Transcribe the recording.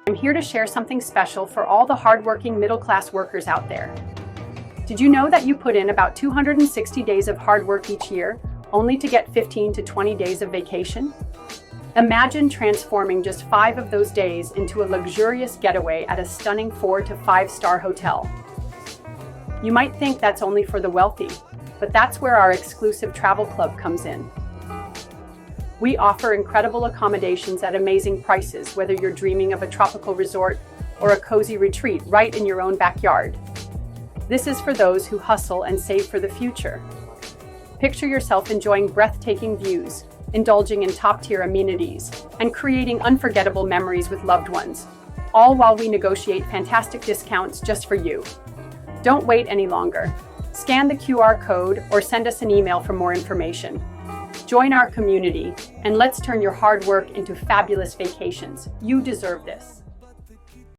I'm here to share something special for all the hardworking middle-class workers out there. Did you know that you put in about 260 days of hard work each year, only to get 15 to 20 days of vacation? Imagine transforming just 5 of those days into a luxurious getaway at a stunning 4 to 5-star hotel. You might think that's only for the wealthy, but that's where our exclusive travel club comes in. We offer incredible accommodations at amazing prices, whether you're dreaming of a tropical resort or a cozy retreat right in your own backyard. This is for those who hustle and save for the future. Picture yourself enjoying breathtaking views, indulging in top-tier amenities, and creating unforgettable memories with loved ones, all while we negotiate fantastic discounts just for you. Don't wait any longer. Scan the QR code or send us an email for more information. Join our community, and let's turn your hard work into fabulous vacations. You deserve this.